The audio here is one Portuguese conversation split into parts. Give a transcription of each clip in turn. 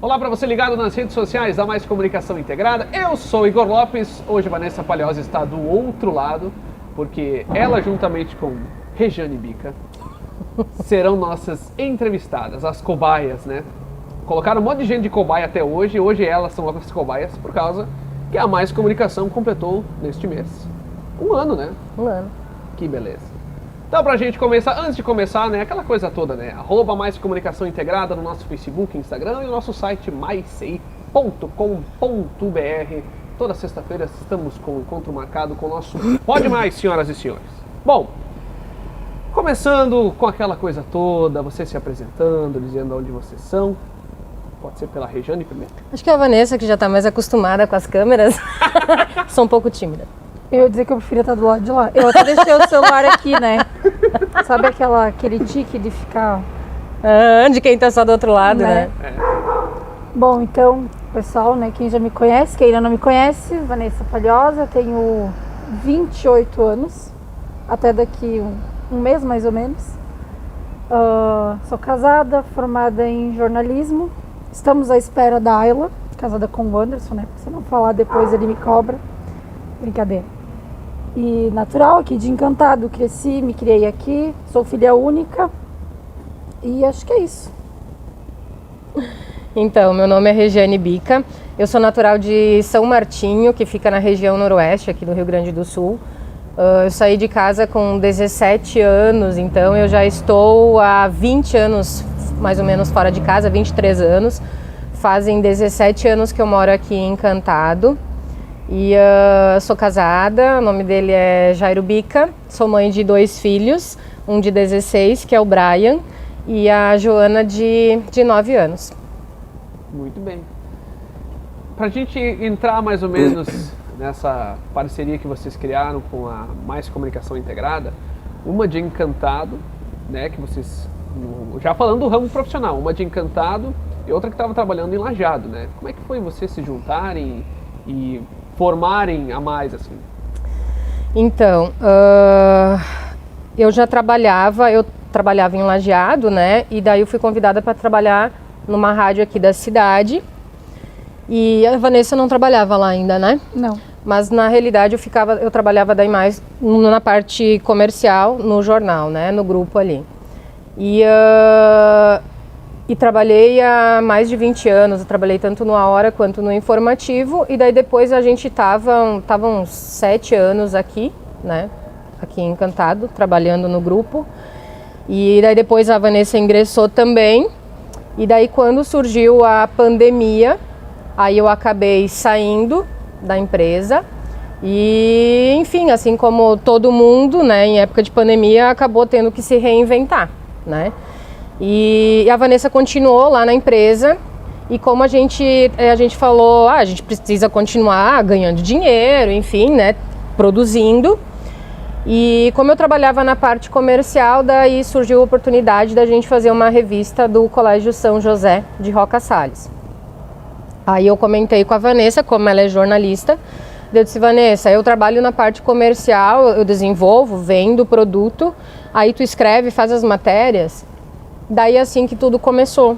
Olá para você ligado nas redes sociais da Mais Comunicação Integrada. Eu sou Igor Lopes. Hoje Vanessa Palhoça está do outro lado, porque ela juntamente com Rejane Bica serão nossas entrevistadas, as cobaias, né? Colocaram um monte de gente de cobaia até hoje, e hoje elas são as cobaias por causa que a Mais Comunicação completou neste mês um ano, né? Um ano. Que beleza. Então, pra gente começar, antes de começar, né, aquela coisa toda, né, @Mais Comunicação Integrada no nosso Facebook, Instagram e no nosso site maisci.com.br. Toda sexta-feira estamos com um encontro marcado com o nosso Pode Mais, senhoras e senhores. Bom, começando com aquela coisa toda, vocês se apresentando, dizendo onde vocês são. Pode ser pela Rejane primeiro. Acho que é a Vanessa, que já está mais acostumada com as câmeras. Sou um pouco tímida. Eu ia dizer que eu preferia estar do lado de lá. Eu até deixei o celular aqui, né? Sabe aquele tique de ficar... De quem está só do outro lado, né? Bom, então, pessoal, né? Quem já me conhece, quem ainda não me conhece, Vanessa Palhoça, tenho 28 anos. Até daqui um mês, mais ou menos. Sou casada, formada em jornalismo. Estamos à espera da Ayla, casada com o Anderson, né? Se eu não falar depois ele me cobra. Brincadeira. E natural aqui de Encantado, cresci, me criei aqui, sou filha única e acho que é isso. Então, meu nome é Rejane Bica, eu sou natural de São Martinho, que fica na região noroeste aqui do Rio Grande do Sul. Eu saí de casa com 17 anos, então eu já estou há 20 anos mais ou menos fora de casa, 23 anos. Fazem 17 anos que eu moro aqui em Encantado. E sou casada, o nome dele é Jairo Bica, sou mãe de 2 filhos, um de 16, que é o Brian, e a Joana de 9 anos. Muito bem. Pra gente entrar mais ou menos nessa parceria que vocês criaram com a Mais Comunicação Integrada, uma de Encantado, né, que vocês, já falando do ramo profissional, uma de Encantado e outra que estava trabalhando em Lajeado, né? Como é que foi vocês se juntarem e formarem a Mais, assim? Então, eu trabalhava em Lajeado, né? E daí eu fui convidada para trabalhar numa rádio aqui da cidade. E a Vanessa não trabalhava lá ainda, né? Não. Mas na realidade eu trabalhava daí mais na parte comercial, no jornal, né? No grupo ali. E trabalhei há mais de 20 anos, eu trabalhei tanto no A Hora quanto no Informativo, e daí depois a gente tava uns 7 anos aqui, né, aqui em Encantado, trabalhando no grupo, e daí depois a Vanessa ingressou também, e daí quando surgiu a pandemia, aí eu acabei saindo da empresa, e enfim, assim como todo mundo, né, em época de pandemia, acabou tendo que se reinventar, né. E a Vanessa continuou lá na empresa e como a gente falou, a gente precisa continuar ganhando dinheiro, enfim, né, produzindo. E como eu trabalhava na parte comercial, daí surgiu a oportunidade da gente fazer uma revista do Colégio São José de Roca Salles. Aí eu comentei com a Vanessa, como ela é jornalista, eu disse, Vanessa, eu trabalho na parte comercial, eu desenvolvo, vendo o produto, aí tu escreve, faz as matérias. Daí assim que tudo começou.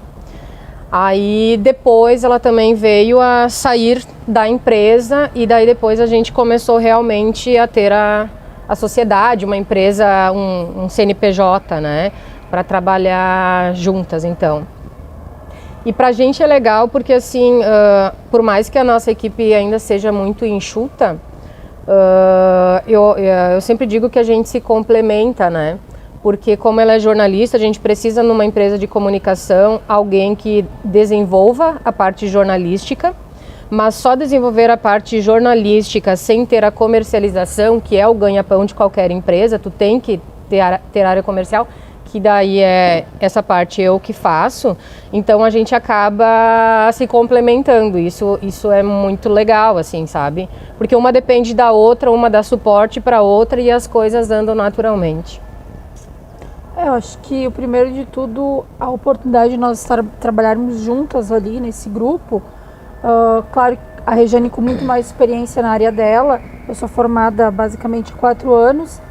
Aí depois ela também veio a sair da empresa e daí depois a gente começou realmente a ter a sociedade, uma empresa, um CNPJ, né, para trabalhar juntas então. E pra gente é legal porque assim, por mais que a nossa equipe ainda seja muito enxuta, eu sempre digo que a gente se complementa, né? Porque como ela é jornalista, a gente precisa numa empresa de comunicação alguém que desenvolva a parte jornalística, mas só desenvolver a parte jornalística sem ter a comercialização, que é o ganha-pão de qualquer empresa, tu tem que ter área comercial, que daí é essa parte eu que faço, então a gente acaba se complementando, isso é muito legal, assim, sabe? Porque uma depende da outra, uma dá suporte para outra e as coisas andam naturalmente. Eu acho que o primeiro de tudo, a oportunidade de nós trabalharmos juntas ali nesse grupo, claro, a Rejane com muito mais experiência na área dela, eu sou formada basicamente há 4 anos,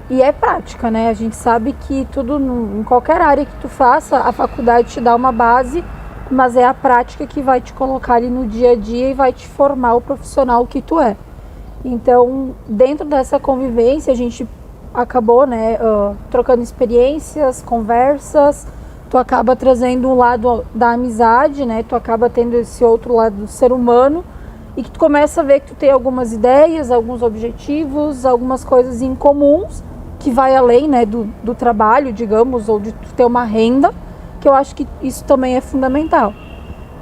E é prática, né? A gente sabe que tudo, em qualquer área que tu faça, a faculdade te dá uma base, mas é a prática que vai te colocar ali no dia a dia e vai te formar o profissional que tu é. Então, dentro dessa convivência, a gente acabou, né, trocando experiências, conversas, tu acaba trazendo um lado da amizade, né? Tu acaba tendo esse outro lado do ser humano, e que tu começa a ver que tu tem algumas ideias, alguns objetivos, algumas coisas em comuns, que vai além, né, do trabalho, digamos, ou de tu ter uma renda, que eu acho que isso também é fundamental.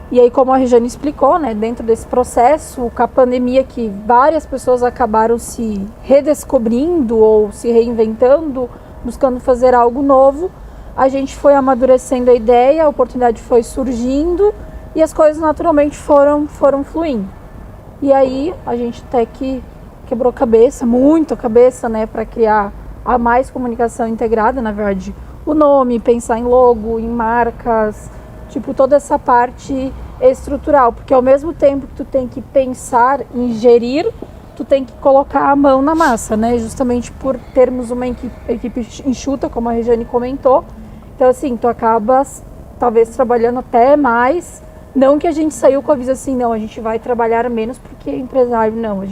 E aí, como a Regiane explicou, né, dentro desse processo, com a pandemia, que várias pessoas acabaram se redescobrindo ou se reinventando, buscando fazer algo novo, a gente foi amadurecendo a ideia, a oportunidade foi surgindo e as coisas naturalmente foram fluindo. E aí a gente até que quebrou cabeça, muita cabeça, né, para criar a Mais Comunicação Integrada, na verdade, o nome, pensar em logo, em marcas, tipo toda essa parte estrutural, porque ao mesmo tempo que tu tem que pensar em gerir, tu tem que colocar a mão na massa, né, justamente por termos uma equipe enxuta, como a Regiane comentou. Então assim, tu acabas talvez trabalhando até mais. Não que a gente saiu com a visão assim, não, a gente vai trabalhar menos porque é empresário, não.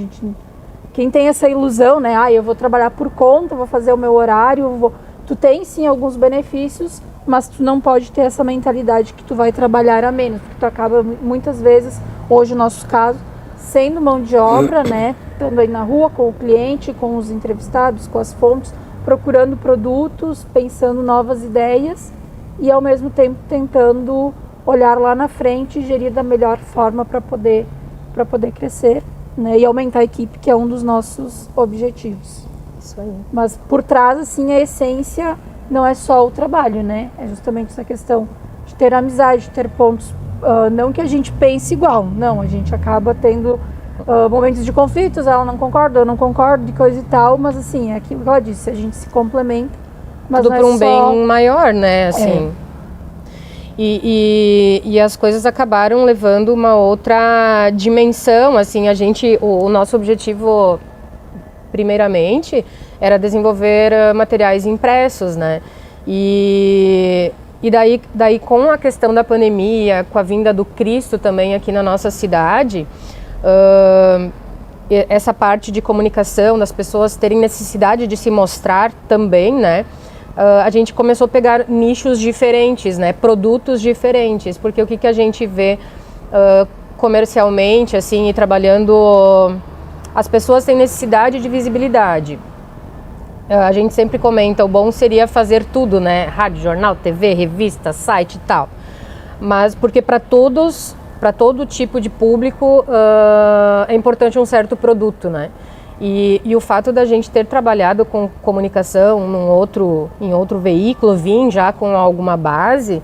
Quem tem essa ilusão, né, eu vou trabalhar por conta, vou fazer o meu horário, tu tem sim alguns benefícios, mas tu não pode ter essa mentalidade que tu vai trabalhar a menos, porque tu acaba muitas vezes, hoje o nosso caso, sendo mão de obra, né, estando aí na rua com o cliente, com os entrevistados, com as fontes, procurando produtos, pensando novas ideias e ao mesmo tempo tentando olhar lá na frente e gerir da melhor forma para poder crescer, né, e aumentar a equipe, que é um dos nossos objetivos. Isso aí. Mas por trás, assim, a essência não é só o trabalho, né? É justamente essa questão de ter amizade, de ter pontos, não que a gente pense igual, não, a gente acaba tendo momentos de conflitos, ela não concorda, eu não concordo, de coisa e tal, mas assim, é aquilo que ela disse, a gente se complementa, mas tudo não é para um só... bem maior, né, assim. E as coisas acabaram levando uma outra dimensão, assim, o nosso objetivo, primeiramente, era desenvolver materiais impressos, né, e daí com a questão da pandemia, com a vinda do Cristo também aqui na nossa cidade, essa parte de comunicação, das pessoas terem necessidade de se mostrar também, né, a gente começou a pegar nichos diferentes, né, produtos diferentes, porque o que a gente vê comercialmente, assim, e trabalhando, as pessoas têm necessidade de visibilidade. A gente sempre comenta, o bom seria fazer tudo, né, rádio, jornal, TV, revista, site e tal, mas porque para todo tipo de público é importante um certo produto, né? E o fato da gente ter trabalhado com comunicação em outro veículo, vim já com alguma base,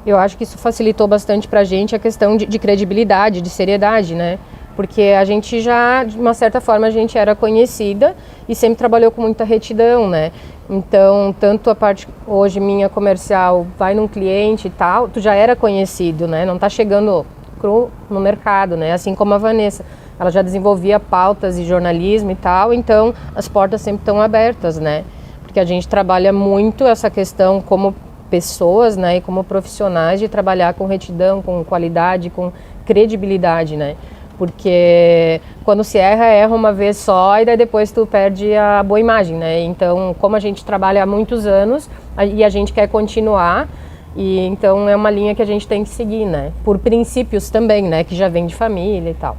eu acho que isso facilitou bastante para a gente a questão de credibilidade, de seriedade, né? Porque a gente já, de uma certa forma, a gente era conhecida e sempre trabalhou com muita retidão, né? Então, tanto a parte hoje minha comercial, vai num cliente e tal, tu já era conhecido, né? Não tá chegando cru no mercado, né? Assim como a Vanessa. Ela já desenvolvia pautas e jornalismo e tal, então as portas sempre estão abertas, né? Porque a gente trabalha muito essa questão como pessoas, né? E como profissionais de trabalhar com retidão, com qualidade, com credibilidade, né? Porque quando se erra uma vez só e daí depois tu perde a boa imagem, né? Então, como a gente trabalha há muitos anos e a gente quer continuar, e então é uma linha que a gente tem que seguir, né? Por princípios também, né? Que já vem de família e tal.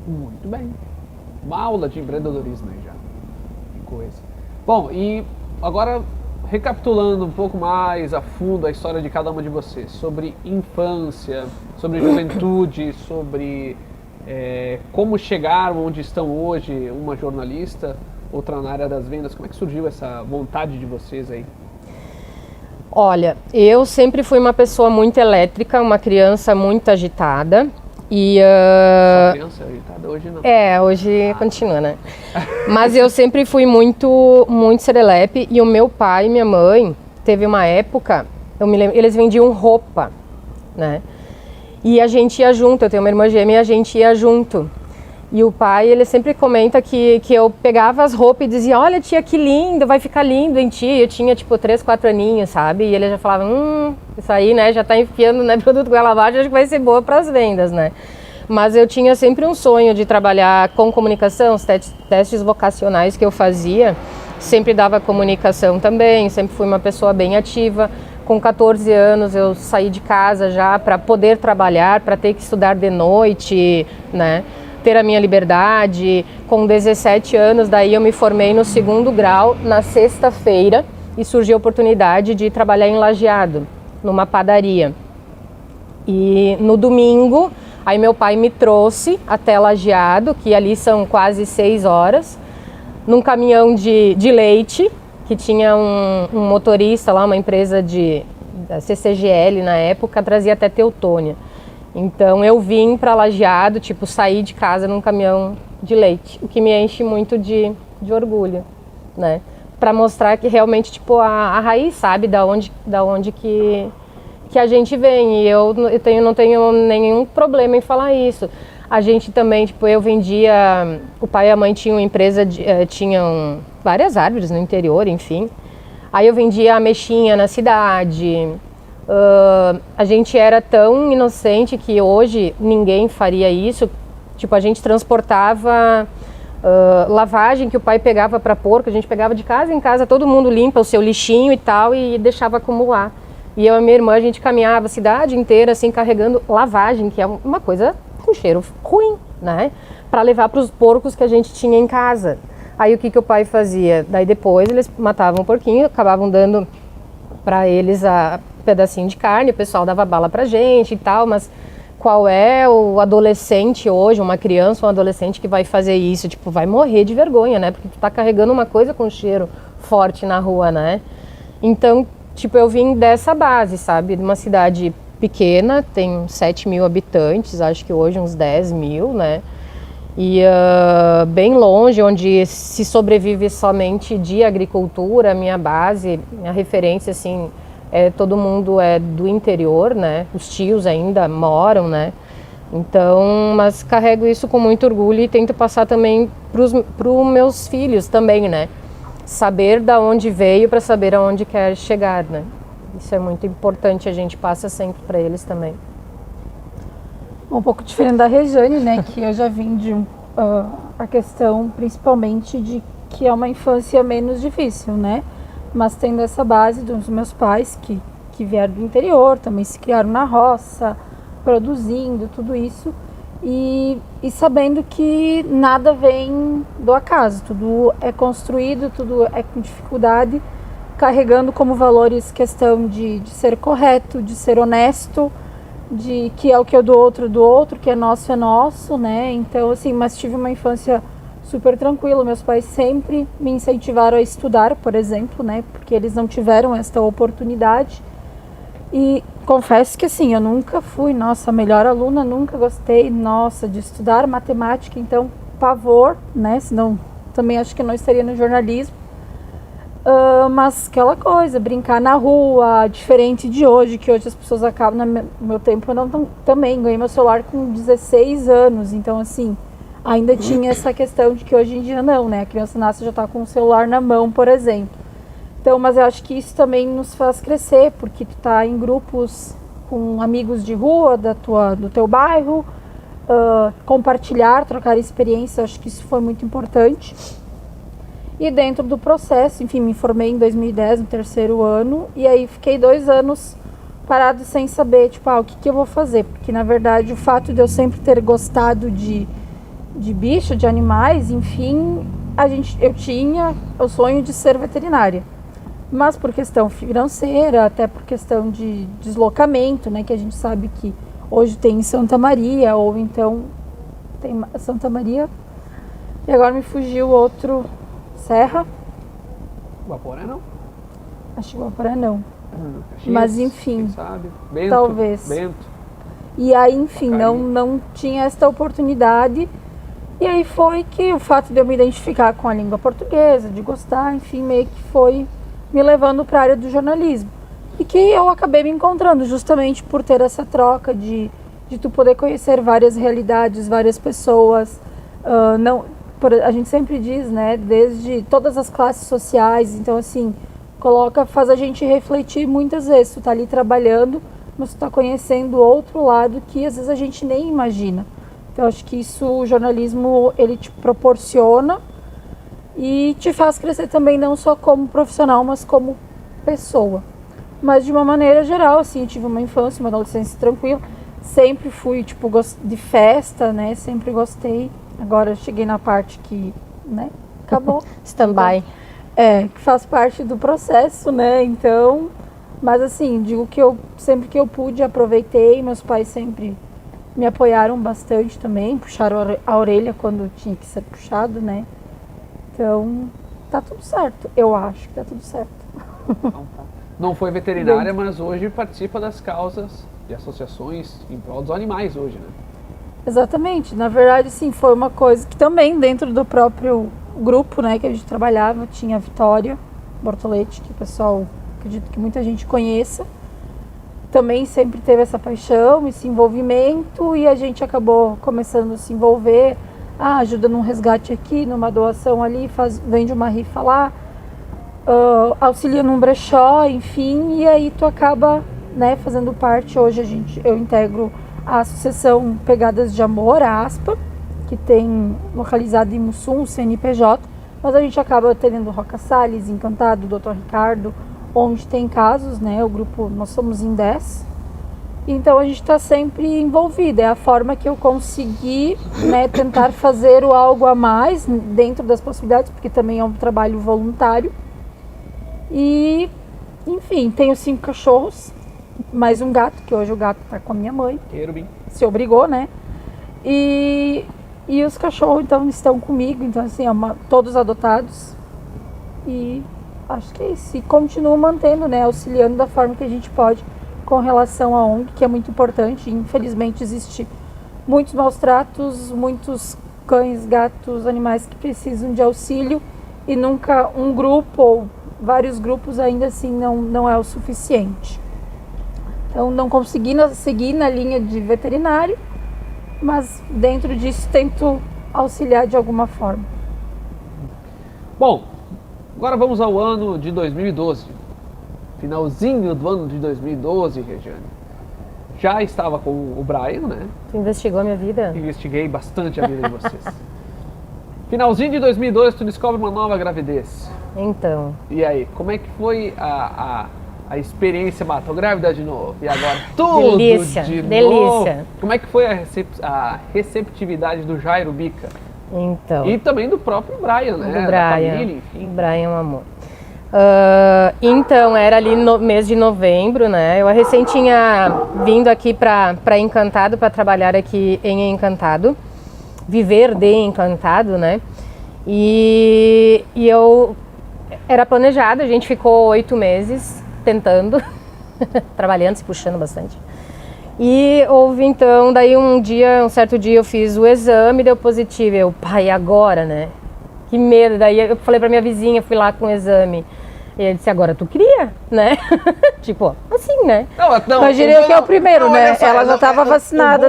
Muito bem. Uma aula de empreendedorismo aí já. Que coisa. Bom, e agora recapitulando um pouco mais a fundo a história de cada uma de vocês, sobre infância, sobre juventude, sobre como chegaram onde estão hoje, uma jornalista, outra na área das vendas, como é que surgiu essa vontade de vocês aí? Olha, eu sempre fui uma pessoa muito elétrica, uma criança muito agitada. E, Sua criança agitada hoje não? Hoje continua, né? Mas eu sempre fui muito serelepe e o meu pai e minha mãe, teve uma época, eu me lembro, eles vendiam roupa, né? E a gente ia junto, eu tenho uma irmã gêmea e a gente ia junto. E o pai, ele sempre comenta que eu pegava as roupas e dizia, olha tia, que lindo, vai ficar lindo em ti. Eu tinha tipo 3, 4 aninhos, sabe? E ele já falava, isso aí, né, já tá enfiando, né, produto goela abaixo, acho que vai ser boa para as vendas, né? Mas eu tinha sempre um sonho de trabalhar com comunicação, os testes vocacionais que eu fazia, sempre dava comunicação também, sempre fui uma pessoa bem ativa. Com 14 anos eu saí de casa já para poder trabalhar, para ter que estudar de noite, né? Ter a minha liberdade. Com 17 anos, daí eu me formei no 2º grau na sexta-feira e surgiu a oportunidade de trabalhar em Lajeado, numa padaria. E no domingo, aí meu pai me trouxe até Lajeado, que ali são quase 6 horas, num caminhão de leite, que tinha um motorista lá, uma empresa da CCGL na época, trazia até Teutônia. Então eu vim para Lajeado, tipo, sair de casa num caminhão de leite, o que me enche muito de orgulho, né? Para mostrar que realmente, tipo, a raiz, sabe, da onde que a gente vem. E eu não tenho nenhum problema em falar isso. A gente também, tipo, eu vendia, o pai e a mãe tinham uma empresa, tinham várias árvores no interior, enfim. Aí eu vendia ameixinha na cidade. A gente era tão inocente que hoje ninguém faria isso. Tipo, a gente transportava lavagem que o pai pegava para porco, a gente pegava de casa em casa, todo mundo limpa o seu lixinho e tal e deixava acumular. E eu e a minha irmã, a gente caminhava a cidade inteira assim, carregando lavagem, que é uma coisa com cheiro ruim, né? Para levar para os porcos que a gente tinha em casa. Aí o que o pai fazia? Daí depois eles matavam o porquinho, acabavam dando para eles um pedacinho de carne, o pessoal dava bala pra gente e tal, mas qual é o adolescente hoje, uma criança, um adolescente que vai fazer isso? Tipo, vai morrer de vergonha, né? Porque tu tá carregando uma coisa com cheiro forte na rua, né? Então, tipo, eu vim dessa base, sabe? De uma cidade pequena, tem 7 mil habitantes, acho que hoje uns 10 mil, né? E bem longe, onde se sobrevive somente de agricultura, a minha base, minha referência, assim, todo mundo é do interior, né? Os tios ainda moram, né? Então, mas carrego isso com muito orgulho e tento passar também para os meus filhos também, né? Saber da onde veio para saber aonde quer chegar, né? Isso é muito importante, a gente passa sempre para eles também. Um pouco diferente da Rejane, né? Que eu já vim de a questão principalmente de que é uma infância menos difícil, né? Mas tendo essa base dos meus pais que vieram do interior, também se criaram na roça, produzindo tudo isso e sabendo que nada vem do acaso, tudo é construído, tudo é com dificuldade, carregando como valores questão de ser correto, de ser honesto, de que é o que é do outro, que é nosso, né? Então, assim, mas tive uma infância super tranquila. Meus pais sempre me incentivaram a estudar, por exemplo, né? Porque eles não tiveram esta oportunidade. E confesso que, assim, eu nunca fui, nossa, a melhor aluna, nunca gostei, nossa, de estudar matemática. Então, pavor, né? Senão, também acho que eu não estaria no jornalismo. Mas aquela coisa, brincar na rua, diferente de hoje, que hoje as pessoas acabam, no meu tempo eu não também, ganhei meu celular com 16 anos, então assim, ainda tinha essa questão de que hoje em dia não, né, a criança nasce e já tá com o celular na mão, por exemplo. Então, mas eu acho que isso também nos faz crescer, porque tu tá em grupos com amigos de rua, do teu bairro, compartilhar, trocar experiência, acho que isso foi muito importante. E dentro do processo, enfim, me formei em 2010, no 3º ano, e aí fiquei 2 anos parado sem saber, tipo, o que eu vou fazer? Porque, na verdade, o fato de eu sempre ter gostado de bicho, de animais, enfim, eu tinha o sonho de ser veterinária. Mas por questão financeira, até por questão de deslocamento, né, que a gente sabe que hoje tem em Santa Maria, ou então tem Santa Maria, e agora me fugiu outro... Serra? Guaporé não? Acho que Guaporé não. Caxias, mas enfim, quem sabe? Bento, talvez. Bento. E aí, enfim, não tinha esta oportunidade. E aí foi que o fato de eu me identificar com a língua portuguesa, de gostar, enfim, meio que foi me levando para a área do jornalismo. E que eu acabei me encontrando justamente por ter essa troca de tu poder conhecer várias realidades, várias pessoas, Não, a gente sempre diz, né, desde todas as classes sociais, então assim, faz a gente refletir muitas vezes. Tu tá ali trabalhando, mas tu tá conhecendo outro lado que às vezes a gente nem imagina. Então acho que isso, o jornalismo, ele te proporciona e te faz crescer também, não só como profissional, mas como pessoa. Mas de uma maneira geral, assim, eu tive uma infância, uma adolescência tranquila, sempre fui, tipo, de festa, né, sempre gostei. Agora eu cheguei na parte que, né, acabou. Stand-by. Que faz parte do processo, né, então, mas assim, digo que sempre que eu pude, aproveitei, meus pais sempre me apoiaram bastante também, puxaram a orelha quando tinha que ser puxado, né, então, tá tudo certo, eu acho que tá tudo certo. Não foi veterinária, mas hoje participa das causas de associações em prol dos animais hoje, né? Exatamente, na verdade, sim, foi uma coisa que também dentro do próprio grupo, né, que a gente trabalhava, tinha a Vitória Bortoletti, que o pessoal, acredito que muita gente conheça, também sempre teve essa paixão, esse envolvimento, e a gente acabou começando a se envolver, ajuda num resgate aqui, numa doação ali, vende uma rifa lá, auxilia num brechó, enfim, e aí tu acaba, né, fazendo parte. Hoje eu integro a Associação Pegadas de Amor, a ASPA, que tem localizado em Mussum, o CNPJ, mas a gente acaba tendo Roca Salles, Encantado, Dr. Ricardo, onde tem casos, né, o grupo, nós somos em 10, então a gente está sempre envolvida, é a forma que eu consegui, né, tentar fazer algo a mais dentro das possibilidades, porque também é um trabalho voluntário, e, enfim, tenho 5 cachorros, mais um gato, que hoje o gato tá com a minha mãe. Querubim. Se obrigou, né? E os cachorros, então, estão comigo. Então, assim, todos adotados. E acho que é isso. E continuo mantendo, né? Auxiliando da forma que a gente pode com relação à ONG, que é muito importante. Infelizmente, existe muitos maus tratos, muitos cães, gatos, animais que precisam de auxílio. E nunca um grupo ou vários grupos ainda assim não é o suficiente. Então, não consegui seguir na linha de veterinário, mas dentro disso tento auxiliar de alguma forma. Bom, agora vamos ao ano de 2012. Finalzinho do ano de 2012, Regiane. Já estava com o Brian, né? Tu investigou a minha vida? Investiguei bastante a vida de vocês. Finalzinho de 2012, tu descobre uma nova gravidez. Então. E aí, como é que foi a experiência? Tô grávida de novo. E agora tudo delícia, de delícia. novo. Como é que foi a receptividade do Jairo Bica? Então. E também do próprio Brian, né? Do Brian. Da família, enfim. O Brian é um amor. Então, era ali no mês de novembro, né? Eu recém tinha vindo aqui para Encantado, para trabalhar aqui em Encantado. Viver de Encantado, né? E eu era planejado, a gente ficou 8 meses tentando, trabalhando, se puxando bastante. E houve então, daí um certo dia eu fiz o exame, deu positivo. Eu, pai, agora, né? Que medo. Daí eu falei pra minha vizinha, fui lá com o exame. E ele disse, agora tu queria, né? Tipo, assim, né? Não, imaginei que é o primeiro, né? Ela já estava vacinada.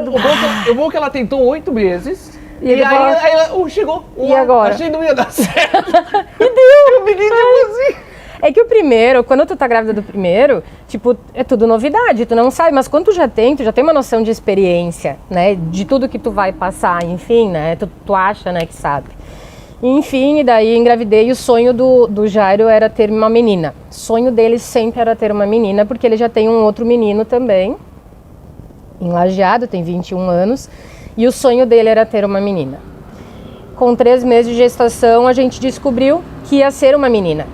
O bom é que ela tentou 8 meses. E aí ela chegou. E agora? Achei que não ia dar certo. E deu! Eu fiquei tipo assim. É que o primeiro, quando tu tá grávida do primeiro, tipo, é tudo novidade, tu não sabe, mas quando tu já tem uma noção de experiência, né, de tudo que tu vai passar, enfim, né, tu acha, né, que sabe. Enfim, e daí engravidei e o sonho do Jairo era ter uma menina. O sonho dele sempre era ter uma menina, porque ele já tem um outro menino também, em Lajeado, tem 21 anos, e o sonho dele era ter uma menina. Com 3 meses de gestação, a gente descobriu que ia ser uma menina.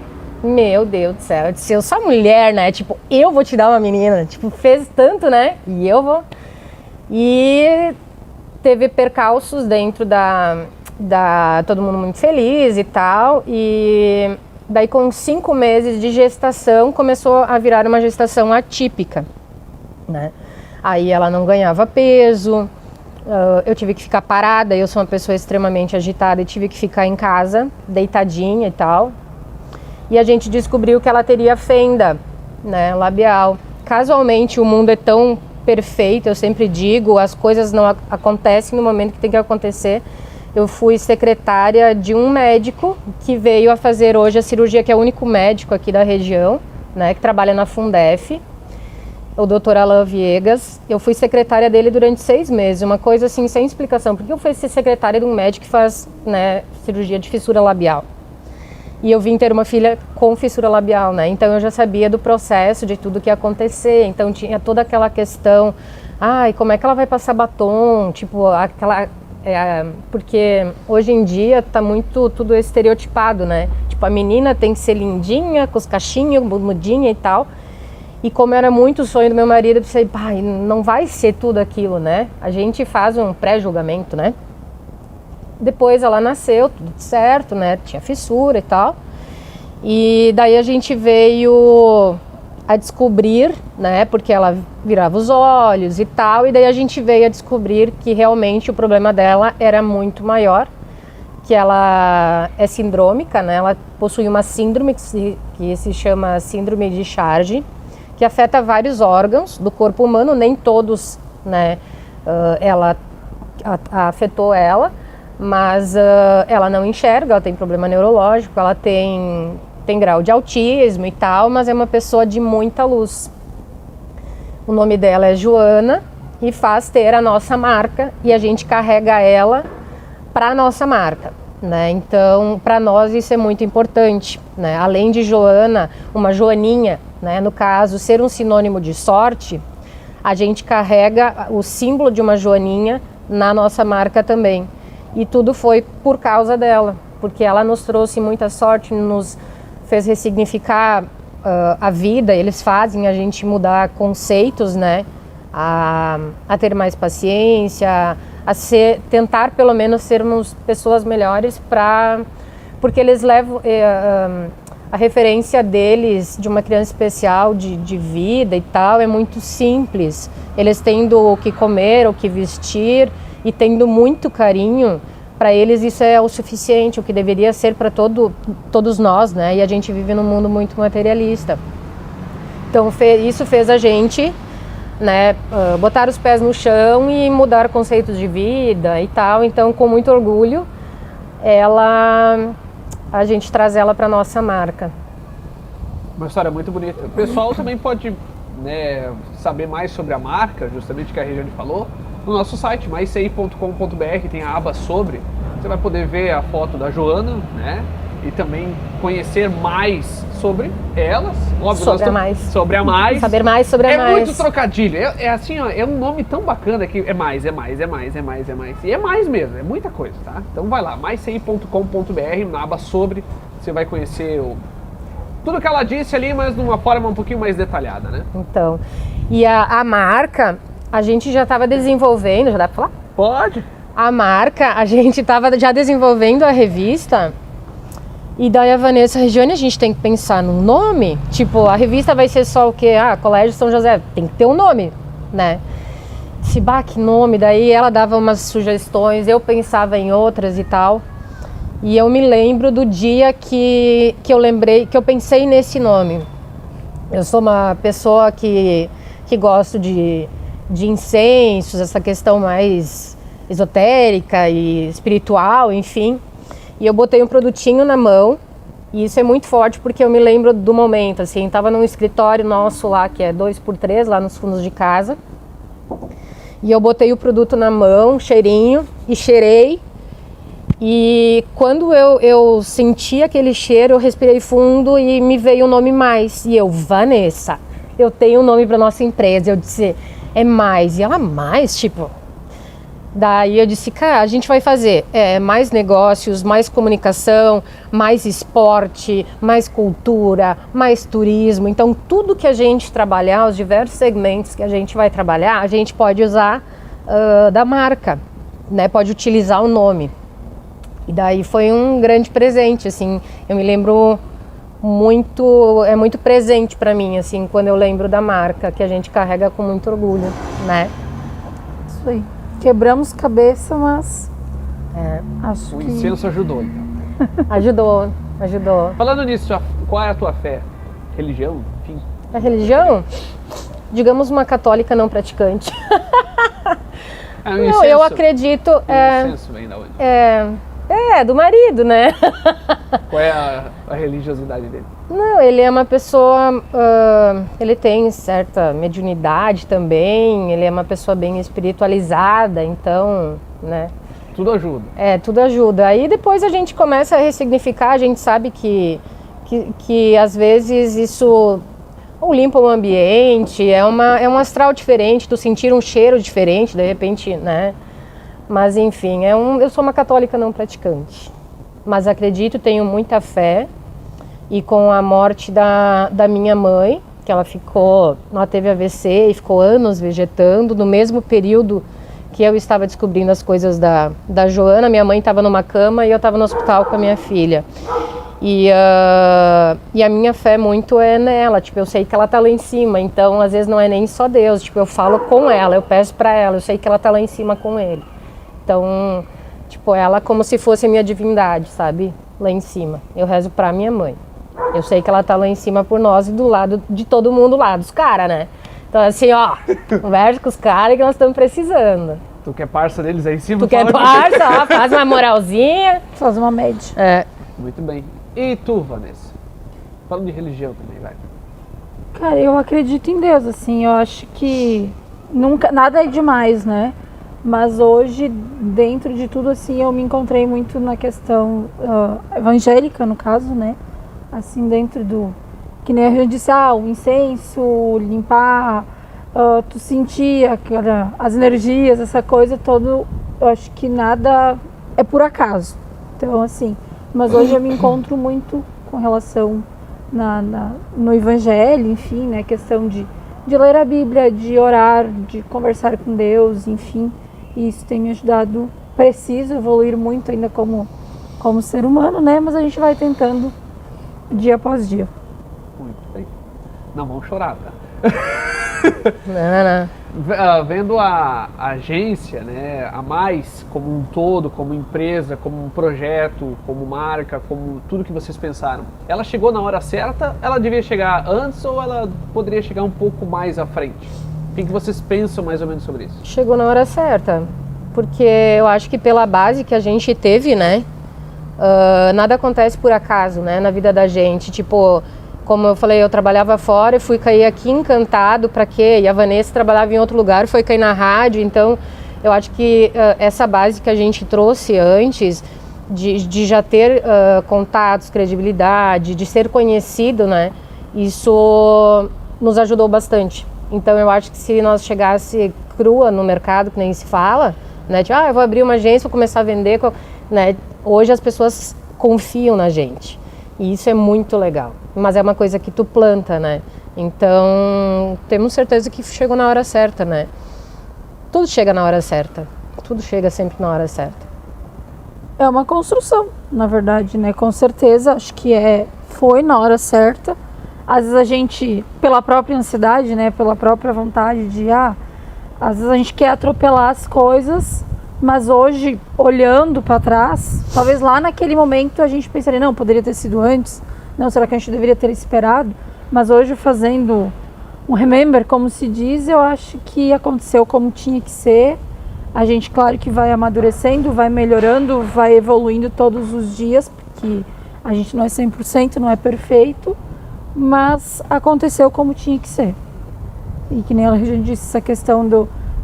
Meu Deus do céu, eu disse, eu sou mulher, né? Tipo, eu vou te dar uma menina. Tipo, fez tanto, né? E eu vou. E teve percalços dentro todo mundo muito feliz e tal. E daí com 5 meses de gestação, começou a virar uma gestação atípica, né? Aí ela não ganhava peso, eu tive que ficar parada, eu sou uma pessoa extremamente agitada e tive que ficar em casa, deitadinha e tal. E a gente descobriu que ela teria fenda, né, labial. Casualmente o mundo é tão perfeito, eu sempre digo, as coisas não acontecem no momento que tem que acontecer, eu fui secretária de um médico que veio a fazer hoje a cirurgia, que é o único médico aqui da região, né, que trabalha na Fundef, o Dr. Alain Viegas. Eu fui secretária dele durante 6 meses, uma coisa assim sem explicação. Por que eu fui ser secretária de um médico que faz, né, cirurgia de fissura labial? E eu vim ter uma filha com fissura labial, né? Então eu já sabia do processo, de tudo que ia acontecer. Então tinha toda aquela questão, ai, como é que ela vai passar batom? Tipo, aquela... porque hoje em dia tá muito tudo estereotipado, né? Tipo, a menina tem que ser lindinha, com os cachinhos, mudinha e tal. E como era muito o sonho do meu marido, eu pensei, pai, não vai ser tudo aquilo, né? A gente faz um pré-julgamento, né? Depois ela nasceu, tudo certo, né? Tinha fissura e tal. E daí a gente veio a descobrir, né? Porque ela virava os olhos e tal. E daí a gente veio a descobrir que realmente o problema dela era muito maior. Que ela é sindrômica, né? Ela possui uma síndrome que se chama síndrome de Charge, que afeta vários órgãos do corpo humano, nem todos, né? Ela afetou ela. Mas ela não enxerga, ela tem problema neurológico, ela tem grau de autismo e tal, mas é uma pessoa de muita luz. O nome dela é Joana e faz ter a nossa marca e a gente carrega ela para a nossa marca, né? Então, para nós isso é muito importante, né? Além de Joana, uma Joaninha, né? No caso, ser um sinônimo de sorte, a gente carrega o símbolo de uma Joaninha na nossa marca também. E tudo foi por causa dela, porque ela nos trouxe muita sorte, nos fez ressignificar a vida. Eles fazem a gente mudar conceitos, né? A ter mais paciência, tentar pelo menos sermos pessoas melhores, porque eles levam a referência deles de uma criança especial, de vida e tal, é muito simples. Eles tendo o que comer, o que vestir, e tendo muito carinho, para eles isso é o suficiente, o que deveria ser para todos nós, né? E a gente vive num mundo muito materialista. Então isso fez a gente, né, botar os pés no chão e mudar conceitos de vida e tal. Então, com muito orgulho, a gente traz ela para nossa marca. Uma história muito bonita. O pessoal também pode, né, saber mais sobre a marca, justamente que a Regiane falou, no nosso site, maisci.com.br, tem a aba sobre. Você vai poder ver a foto da Joana, né? E também conhecer mais sobre elas. Óbvio, sobre a Mais. Sobre a Mais. Saber mais sobre a Mais. É muito trocadilho. É assim, ó, é um nome tão bacana que é mais. E é mais mesmo, é muita coisa, tá? Então vai lá, maisci.com.br, na aba sobre, você vai conhecer tudo que ela disse ali, mas de uma forma um pouquinho mais detalhada, né? Então, e a marca, a gente já estava desenvolvendo, já dá para falar? Pode. A marca, a gente estava já desenvolvendo a revista, e daí a Vanessa, Regiane, a gente tem que pensar num nome, tipo, a revista vai ser só o quê? Colégio São José, tem que ter um nome, né? Que nome, daí ela dava umas sugestões, eu pensava em outras e tal, e eu me lembro do dia que eu pensei nesse nome. Eu sou uma pessoa que gosto de incensos, essa questão mais esotérica e espiritual, enfim. E eu botei um produtinho na mão, e isso é muito forte porque eu me lembro do momento, assim, tava num escritório nosso lá, que é 2x3, lá nos fundos de casa, e eu botei o produto na mão, cheirinho, e cheirei, e quando eu senti aquele cheiro, eu respirei fundo e me veio o nome Mais, e eu, Vanessa, eu tenho um nome para nossa empresa, eu disse, é Mais, e ela, Mais, tipo... Daí eu disse, cara, a gente vai fazer mais negócios, mais comunicação, mais esporte, mais cultura, mais turismo. Então tudo que a gente trabalhar, os diversos segmentos que a gente vai trabalhar, a gente pode usar da marca, né? Pode utilizar o nome. E daí foi um grande presente, assim, eu me lembro muito, é muito presente para mim, assim, quando eu lembro da marca, que a gente carrega com muito orgulho, né? Isso aí. Quebramos cabeça, mas acho O que... incenso ajudou, então. Ajudou. Falando nisso, qual é a tua fé? Religião? Enfim. A religião? Digamos uma católica não praticante. É um Não, incenso. eu acredito. O incenso vem da onde? Do marido, né? Qual é a religiosidade dele? Não, ele é uma pessoa. Ele tem certa mediunidade também, ele é uma pessoa bem espiritualizada, então, né? Tudo ajuda. Tudo ajuda. Aí depois a gente começa a ressignificar, a gente sabe que às vezes isso ou limpa o ambiente, é um astral diferente, tu sentir um cheiro diferente, de repente, né? Mas enfim, eu sou uma católica não praticante, mas acredito, tenho muita fé, e com a morte da minha mãe, que ela teve AVC e ficou anos vegetando, no mesmo período que eu estava descobrindo as coisas da Joana, minha mãe estava numa cama e eu estava no hospital com a minha filha. E a minha fé muito é nela, tipo, eu sei que ela tá lá em cima, então às vezes não é nem só Deus, tipo, eu falo com ela, eu peço pra ela, eu sei que ela tá lá em cima com ele. Então, tipo, ela como se fosse a minha divindade, sabe? Lá em cima. Eu rezo pra minha mãe. Eu sei que ela tá lá em cima por nós e do lado de todo mundo lá, dos caras, né? Então assim, ó, conversa com os caras que nós estamos precisando. Tu que é parça deles aí em cima? Tu que é parça, ó, faz uma moralzinha. Faz uma média. Muito bem. E tu, Vanessa? Falando de religião também, vai. Cara, eu acredito em Deus, assim, eu acho que nada é demais, né? Mas hoje, dentro de tudo, assim, eu me encontrei muito na questão evangélica, no caso, né? Assim, dentro que nem a gente disse, o incenso, limpar, tu sentir as energias, essa coisa toda, eu acho que nada é por acaso. Então, assim, mas hoje eu me encontro muito com relação no evangelho, enfim, né? Questão de ler a Bíblia, de orar, de conversar com Deus, enfim. E isso tem me ajudado, preciso evoluir muito ainda como ser humano, né? Mas a gente vai tentando dia após dia. Muito bem. Não vamos chorar, tá? Não. Vendo a agência, né, a Mais como um todo, como empresa, como um projeto, como marca, como tudo que vocês pensaram, ela chegou na hora certa? Ela devia chegar antes ou ela poderia chegar um pouco mais à frente? O que vocês pensam mais ou menos sobre isso? Chegou na hora certa, porque eu acho que pela base que a gente teve, né, nada acontece por acaso, né, na vida da gente. Tipo, como eu falei, eu trabalhava fora e fui cair aqui Encantado, pra quê? E a Vanessa trabalhava em outro lugar, foi cair na rádio. Então, eu acho que essa base que a gente trouxe antes, de já ter contatos, credibilidade, de ser conhecido, né, isso nos ajudou bastante. Então, eu acho que se nós chegasse crua no mercado, que nem se fala, né, tipo, eu vou abrir uma agência, vou começar a vender, né, hoje as pessoas confiam na gente. E isso é muito legal. Mas é uma coisa que tu planta, né? Então, temos certeza que chegou na hora certa, né? Tudo chega na hora certa. Tudo chega sempre na hora certa. É uma construção, na verdade, né? Com certeza, acho que foi na hora certa. Às vezes a gente, pela própria ansiedade, né? Pela própria vontade às vezes a gente quer atropelar as coisas. Mas hoje, olhando para trás, talvez lá naquele momento a gente pensaria, não, poderia ter sido antes, não, será que a gente deveria ter esperado? Mas hoje, fazendo um remember, como se diz, eu acho que aconteceu como tinha que ser. A gente, claro que vai amadurecendo, vai melhorando, vai evoluindo todos os dias, porque a gente não é 100%, não é perfeito, mas aconteceu como tinha que ser. E que nem a gente disse, essa questão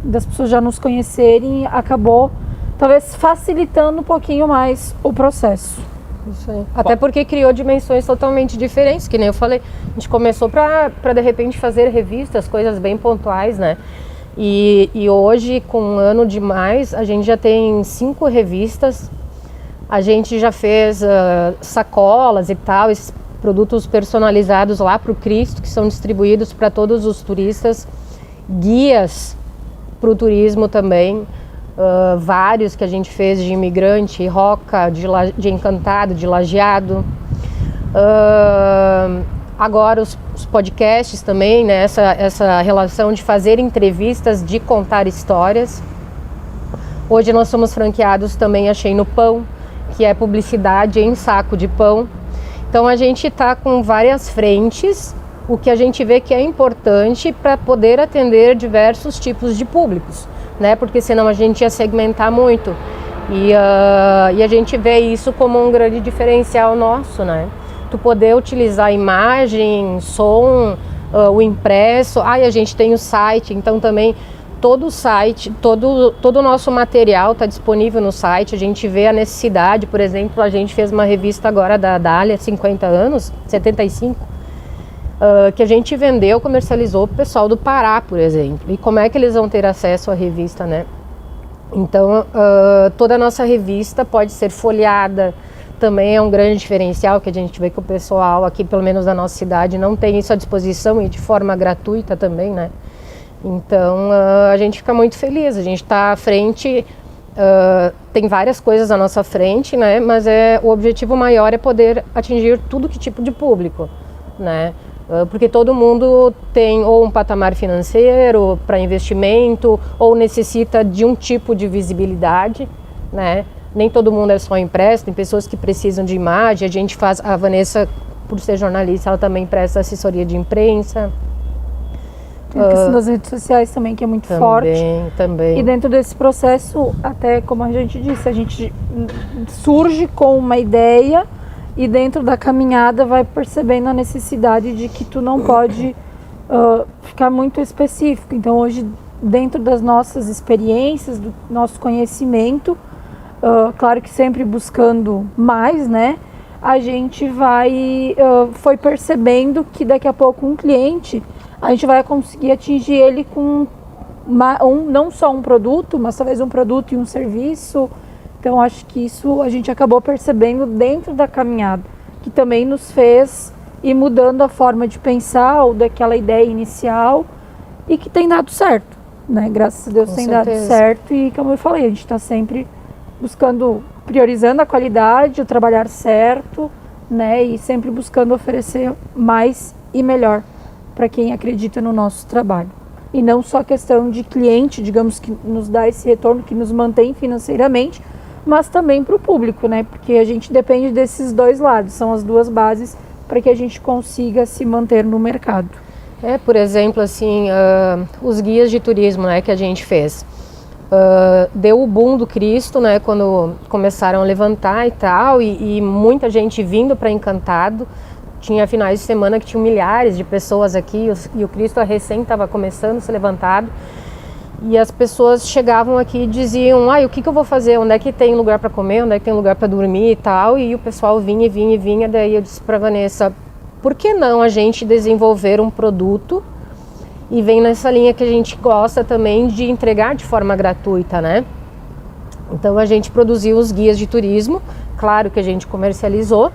das pessoas já nos conhecerem, acabou talvez facilitando um pouquinho mais o processo. Isso aí. Até porque criou dimensões totalmente diferentes, que nem eu falei, a gente começou para de repente fazer revistas, coisas bem pontuais, né? E hoje, com um ano de mais, a gente já tem 5 revistas, a gente já fez sacolas e tal, esses produtos personalizados lá para o Cristo, que são distribuídos para todos os turistas, guias para o turismo também, vários que a gente fez de imigrante, roca, de Encantado, de Lajeado. Agora os podcasts também, né? Essa relação de fazer entrevistas, de contar histórias. Hoje nós somos franqueados também, achei no Pão, que é publicidade em saco de pão. Então a gente está com várias frentes, o que a gente vê que é importante para poder atender diversos tipos de públicos. né? Porque senão a gente ia segmentar muito. E a gente vê isso como um grande diferencial nosso, né? Tu poder utilizar imagem, som, o impresso. A gente tem o site, então também todo o site, todo o nosso material está disponível no site. A gente vê a necessidade, por exemplo, a gente fez uma revista agora da Dália, 50 anos, 75, que a gente vendeu, comercializou para o pessoal do Pará, por exemplo. E como é que eles vão ter acesso à revista, né? Então, toda a nossa revista pode ser folheada, também é um grande diferencial que a gente vê que o pessoal aqui, pelo menos na nossa cidade, não tem isso à disposição e de forma gratuita também, né? Então, a gente fica muito feliz, a gente está à frente, tem várias coisas à nossa frente, né? Mas o objetivo maior é poder atingir tudo que tipo de público, né? Porque todo mundo tem ou um patamar financeiro para investimento ou necessita de um tipo de visibilidade, né? Nem todo mundo é só impresso, tem pessoas que precisam de imagem. A Vanessa, por ser jornalista, ela também presta assessoria de imprensa. Tem a questão das redes sociais também, que é muito forte. Também. E dentro desse processo, até como a gente disse, a gente surge com uma ideia e dentro da caminhada vai percebendo a necessidade de que tu não pode ficar muito específico. Então hoje, dentro das nossas experiências, do nosso conhecimento, claro que sempre buscando mais, né? A gente foi percebendo que daqui a pouco um cliente, a gente vai conseguir atingir ele com não só um produto, mas talvez um produto e um serviço. Então acho que isso a gente acabou percebendo dentro da caminhada, que também nos fez ir mudando a forma de pensar ou daquela ideia inicial e que tem dado certo, né? Graças a Deus tem dado certo e como eu falei, a gente está sempre buscando, priorizando a qualidade, o trabalhar certo, né? E sempre buscando oferecer mais e melhor para quem acredita no nosso trabalho. E não só a questão de cliente, digamos, que nos dá esse retorno, que nos mantém financeiramente, mas também para o público, né? Porque a gente depende desses dois lados, são as duas bases para que a gente consiga se manter no mercado. Por exemplo, assim, os guias de turismo, né, que a gente fez. Deu o boom do Cristo, né, quando começaram a levantar e tal, e muita gente vindo para Encantado. Tinha finais de semana que tinham milhares de pessoas aqui e o Cristo recém estava começando a ser levantado. E as pessoas chegavam aqui e diziam, o que eu vou fazer? Onde é que tem lugar para comer? Onde é que tem lugar para dormir e tal? E o pessoal vinha. Daí eu disse para Vanessa, por que não a gente desenvolver um produto? E vem nessa linha que a gente gosta também de entregar de forma gratuita, né? Então a gente produziu os guias de turismo, claro que a gente comercializou,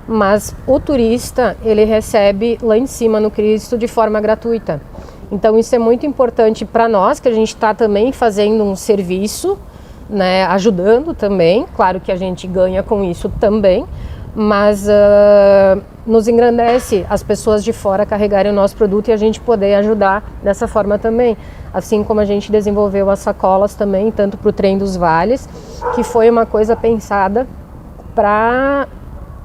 mas o turista, ele recebe lá em cima no Cristo de forma gratuita. Então isso é muito importante para nós, que a gente está também fazendo um serviço, né, ajudando também, claro que a gente ganha com isso também, mas nos engrandece as pessoas de fora carregarem o nosso produto e a gente poder ajudar dessa forma também. Assim como a gente desenvolveu as sacolas também, tanto para o Trem dos Vales, que foi uma coisa pensada para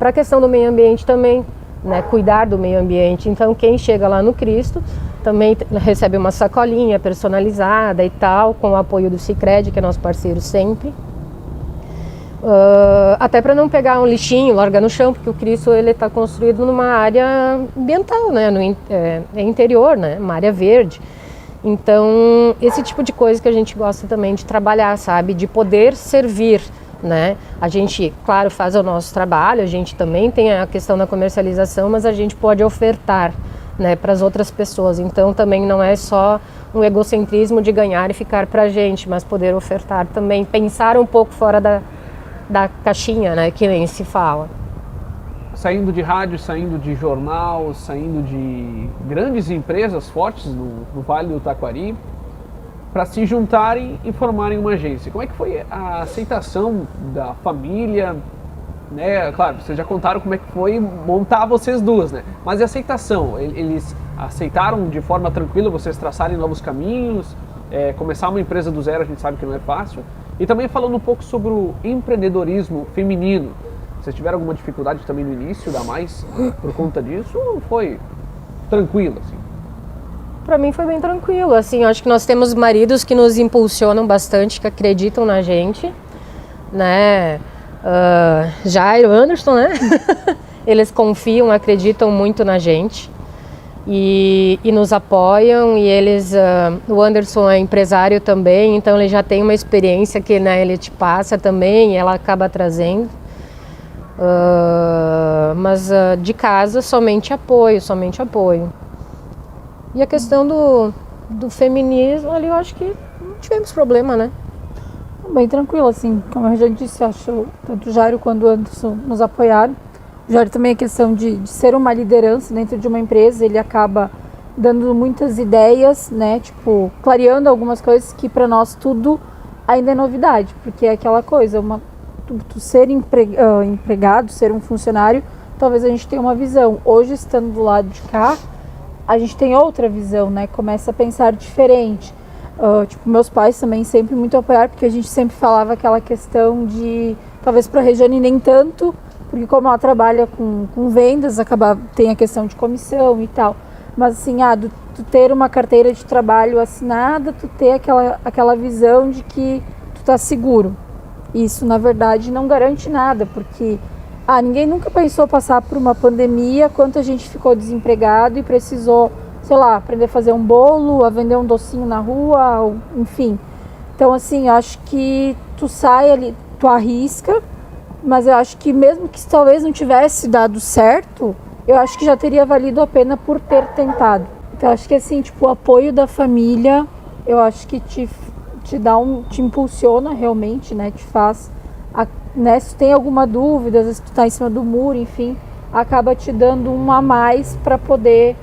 a questão do meio ambiente também, né, cuidar do meio ambiente. Então quem chega lá no Cristo também recebe uma sacolinha personalizada e tal, com o apoio do Sicredi, que é nosso parceiro sempre. Até para não pegar um lixinho, largar no chão, porque o Cristo ele está construído numa área ambiental, né? É interior, né? Uma área verde. Então, esse tipo de coisa que a gente gosta também de trabalhar, sabe? De poder servir, né? A gente, claro, faz o nosso trabalho, a gente também tem a questão da comercialização, mas a gente pode ofertar, né, para as outras pessoas. Então, também não é só um egocentrismo de ganhar e ficar para a gente, mas poder ofertar também, pensar um pouco fora da caixinha, né, que nem se fala. Saindo de rádio, saindo de jornal, saindo de grandes empresas fortes no Vale do Taquari, para se juntarem e formarem uma agência. Como é que foi a aceitação da família, né? Claro, vocês já contaram como é que foi montar vocês duas, né? Mas e a aceitação? Eles aceitaram de forma tranquila vocês traçarem novos caminhos? Começar uma empresa do zero a gente sabe que não é fácil. E também falando um pouco sobre o empreendedorismo feminino. Vocês tiveram alguma dificuldade também no início, da mais por conta disso? Ou foi tranquilo, assim? Pra mim foi bem tranquilo, assim, eu acho que nós temos maridos que nos impulsionam bastante, que acreditam na gente, né, Jairo, Anderson, né, eles confiam, acreditam muito na gente e nos apoiam, e eles, o Anderson é empresário também, então ele já tem uma experiência que, né, ele te passa também e ela acaba trazendo, mas de casa somente apoio. E a questão do feminismo ali, eu acho que não tivemos problema, né? Bem tranquilo, assim, como eu já disse, acho tanto o Jairo quanto o Anderson nos apoiaram. O Jairo também é questão de ser uma liderança dentro de uma empresa, ele acaba dando muitas ideias, né, tipo, clareando algumas coisas que para nós tudo ainda é novidade, porque é aquela coisa, tu ser empregado, ser um funcionário, talvez a gente tenha uma visão. Hoje, estando do lado de cá, a gente tem outra visão, né? Começa a pensar diferente. Tipo, meus pais também sempre muito apoiaram, porque a gente sempre falava aquela questão de, talvez para a Regiane nem tanto, porque como ela trabalha com vendas, tem a questão de comissão e tal. Mas assim, tu ter uma carteira de trabalho assinada, tu ter aquela visão de que tu tá seguro. Isso, na verdade, não garante nada, porque ninguém nunca pensou passar por uma pandemia, quanto a gente ficou desempregado e precisou, sei lá, aprender a fazer um bolo, a vender um docinho na rua, enfim. Então, assim, eu acho que tu sai ali, tu arrisca, mas eu acho que mesmo que talvez não tivesse dado certo, eu acho que já teria valido a pena por ter tentado. Então, eu acho que, assim, tipo, o apoio da família, eu acho que te impulsiona realmente, né, te faz... Né, se tu tem alguma dúvida, às vezes tu tá em cima do muro, enfim, acaba te dando um a mais para poder,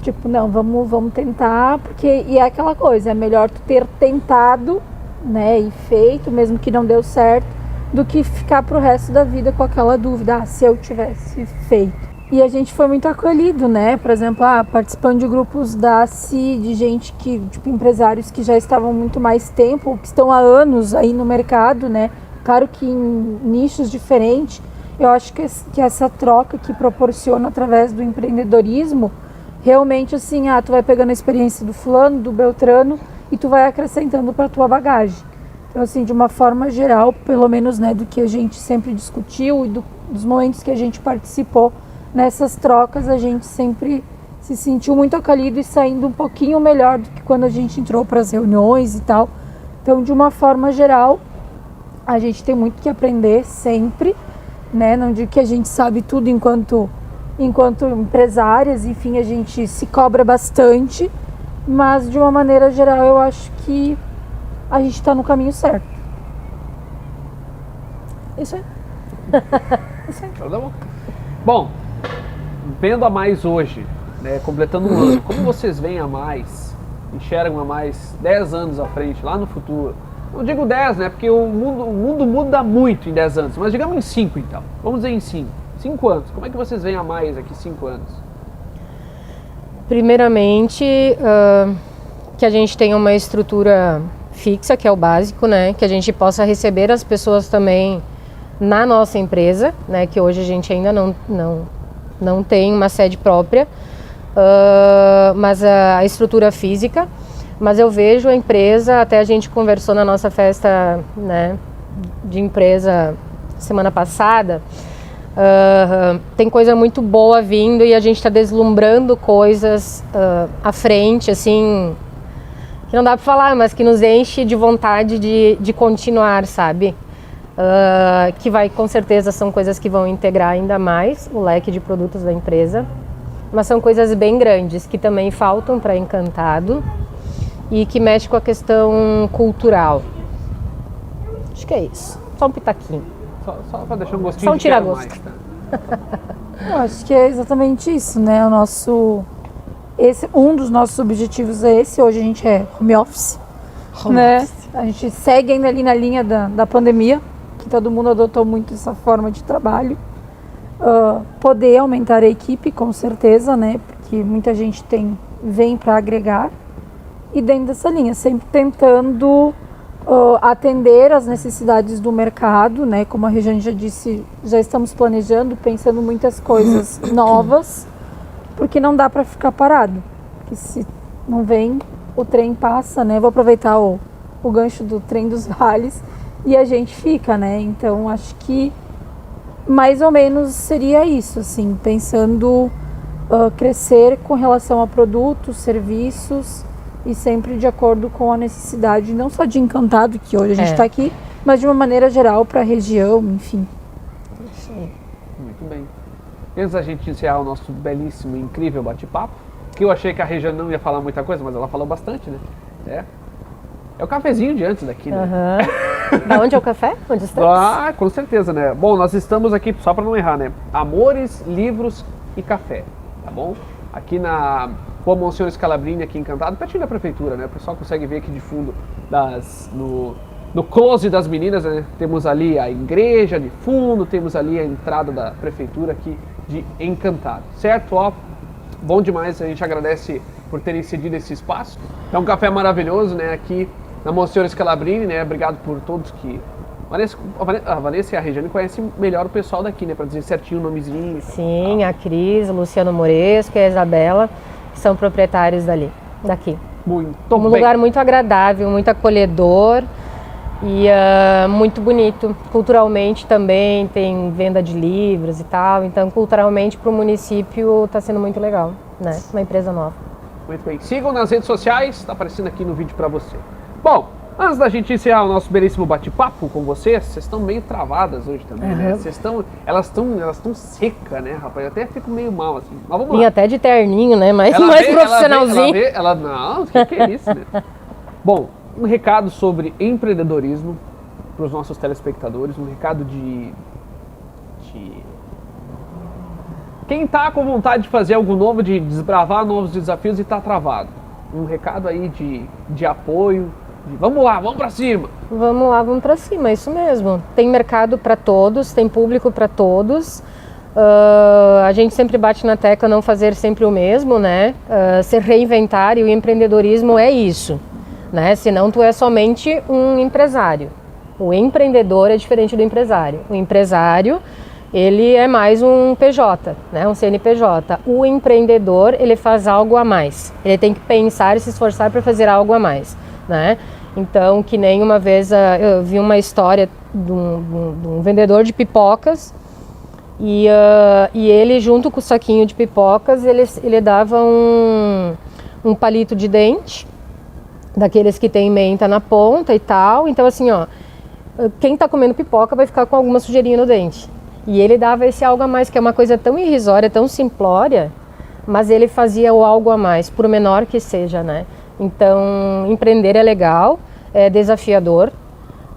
tipo, não, vamos tentar, porque, e é aquela coisa, é melhor tu ter tentado, né, e feito, mesmo que não deu certo, do que ficar pro resto da vida com aquela dúvida, se eu tivesse feito. E a gente foi muito acolhido, né, por exemplo, participando de grupos da CI, de gente que, tipo, empresários que já estavam muito mais tempo, que estão há anos aí no mercado, né. Claro que em nichos diferentes, eu acho que essa troca que proporciona através do empreendedorismo, realmente assim, tu vai pegando a experiência do fulano, do beltrano, e tu vai acrescentando para a tua bagagem. Então, assim, de uma forma geral, pelo menos, né, do que a gente sempre discutiu e dos momentos que a gente participou nessas trocas, a gente sempre se sentiu muito acolhido e saindo um pouquinho melhor do que quando a gente entrou para as reuniões e tal. Então, de uma forma geral, a gente tem muito que aprender sempre, né? Não digo que a gente sabe tudo enquanto empresárias, enfim, a gente se cobra bastante, mas de uma maneira geral eu acho que a gente está no caminho certo. Isso aí. Isso aí. Bom, vendo a Mais hoje, né, completando um ano, como vocês veem a Mais, enxergam a Mais 10 anos à frente, lá no futuro? Não digo 10, né? Porque o mundo muda muito em 10 anos. Mas digamos em 5, então. Vamos dizer em 5. 5 anos. Como é que vocês veem a Mais aqui 5 anos? Primeiramente, que a gente tenha uma estrutura fixa, que é o básico, né? Que a gente possa receber as pessoas também na nossa empresa, né? Que hoje a gente ainda não tem uma sede própria, mas a estrutura física. Mas eu vejo a empresa, até a gente conversou na nossa festa, né, de empresa semana passada, tem coisa muito boa vindo e a gente está deslumbrando coisas à frente, assim, que não dá para falar, mas que nos enche de vontade de continuar, sabe? Que vai, com certeza, são coisas que vão integrar ainda mais o leque de produtos da empresa, mas são coisas bem grandes que também faltam para Encantado. E que mexe com a questão cultural. Acho que é isso. Só um pitaquinho. Só para deixar um gostinho. Só um tira-gosto. Tá? Eu acho que é exatamente isso, né? Um dos nossos objetivos é esse. Hoje a gente é home office. Né? A gente segue ainda ali na linha da pandemia, que todo mundo adotou muito essa forma de trabalho. Poder aumentar a equipe, com certeza, né? Porque muita gente vem para agregar. E dentro dessa linha, sempre tentando atender às necessidades do mercado, né? Como a Regiane já disse, já estamos planejando, pensando muitas coisas novas, porque não dá para ficar parado. Porque se não vem, o trem passa, né? Vou aproveitar o gancho do trem dos vales e a gente fica, né? Então acho que mais ou menos seria isso, assim, pensando crescer com relação a produtos, serviços e sempre de acordo com a necessidade, não só de Encantado, que hoje a gente está aqui, mas de uma maneira geral para a região, enfim. Isso aí. Muito bem. Antes da gente encerrar o nosso belíssimo e incrível bate-papo, que eu achei que a Regiane não ia falar muita coisa, mas ela falou bastante, né? É o cafezinho de antes daqui, né? Da onde é o café? Onde estamos? Ah, com certeza, né? Bom, nós estamos aqui, só para não errar, né? Amores, livros e café, tá bom? Aqui na Rua Monsenhor Scalabrini, aqui em Encantado, pertinho da prefeitura, né? O pessoal consegue ver aqui de fundo no close das meninas, né? Temos ali a igreja de fundo, temos ali a entrada da prefeitura aqui de Encantado, certo? Ó, bom demais, a gente agradece por terem cedido esse espaço. É um café maravilhoso, né? Aqui na Monsenhor Scalabrini, né? Obrigado por todos que... A Vanessa e a Regiane conhecem melhor o pessoal daqui, né? Pra dizer certinho o nomezinho. Sim, a Cris, o Luciano Moresco e a Isabela, que são proprietários daqui. Muito Um bem. lugar muito agradável, muito acolhedor e muito bonito. Culturalmente também tem venda de livros e tal, então culturalmente para o município está sendo muito legal, né? Uma empresa nova. Muito bem. Sigam nas redes sociais, está aparecendo aqui no vídeo para você. Bom, antes da gente encerrar o nosso belíssimo bate-papo com vocês estão meio travadas hoje também, né? Elas estão secas, né, rapaz? Eu até fico meio mal, assim. Mas vamos Vim lá. até de terninho, né? Mais profissionalzinho. Não, o que é isso, né? Bom, um recado sobre empreendedorismo para os nossos telespectadores, um recado de quem tá com vontade de fazer algo novo, de desbravar novos desafios e tá travado. Um recado aí de apoio, de vamos lá, vamos pra cima. Vamos lá, vamos pra cima, é isso mesmo. Tem mercado para todos, tem público para todos. A gente sempre bate na tecla não fazer sempre o mesmo, né? Se reinventar, e o empreendedorismo é isso, né? Senão tu é somente um empresário. O empreendedor é diferente do empresário. O empresário, ele é mais um PJ, né? Um CNPJ. O empreendedor, ele faz algo a mais. Ele tem que pensar e se esforçar para fazer algo a mais, né? Então, que nem uma vez eu vi uma história de um vendedor de pipocas e ele, junto com o saquinho de pipocas, ele dava um palito de dente, daqueles que tem menta na ponta e tal. Então, assim, ó, quem tá comendo pipoca vai ficar com alguma sujeirinha no dente. E ele dava esse algo a mais, que é uma coisa tão irrisória, tão simplória, mas ele fazia o algo a mais, por menor que seja, né? Então, empreender é legal, é desafiador,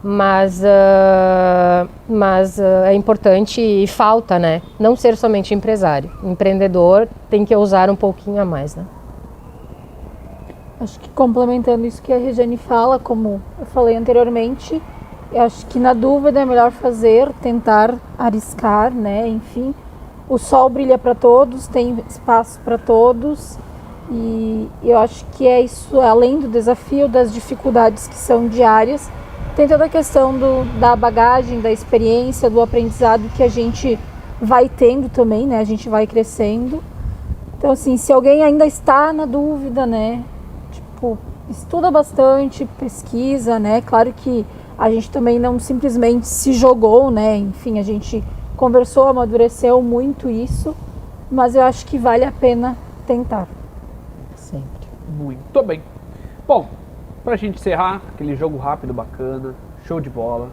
mas é importante e falta, né? Não ser somente empresário. Empreendedor tem que ousar um pouquinho a mais, né? Acho que complementando isso que a Regiane fala, como eu falei anteriormente, eu acho que na dúvida é melhor fazer, tentar arriscar, né? Enfim, o sol brilha para todos, tem espaço para todos e eu acho que é isso, além do desafio, das dificuldades que são diárias, tem toda a questão da bagagem, da experiência, do aprendizado que a gente vai tendo também, né? A gente vai crescendo. Então, assim, se alguém ainda está na dúvida, né? Tipo, estuda bastante, pesquisa, né? Claro que a gente também não simplesmente se jogou, né? Enfim, a gente conversou, amadureceu muito isso, mas eu acho que vale a pena tentar. Sempre. Muito bem. Bom, pra gente encerrar, aquele jogo rápido, bacana, show de bola,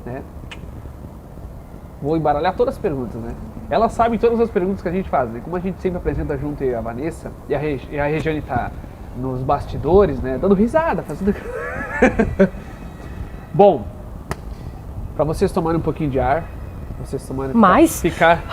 né? Vou embaralhar todas as perguntas, né? Elas sabem todas as perguntas que a gente faz, né? Como a gente sempre apresenta junto, a Vanessa e a Regiane tá nos bastidores, né? Dando risada, fazendo... Bom, para vocês tomarem um pouquinho de ar, vocês tomarem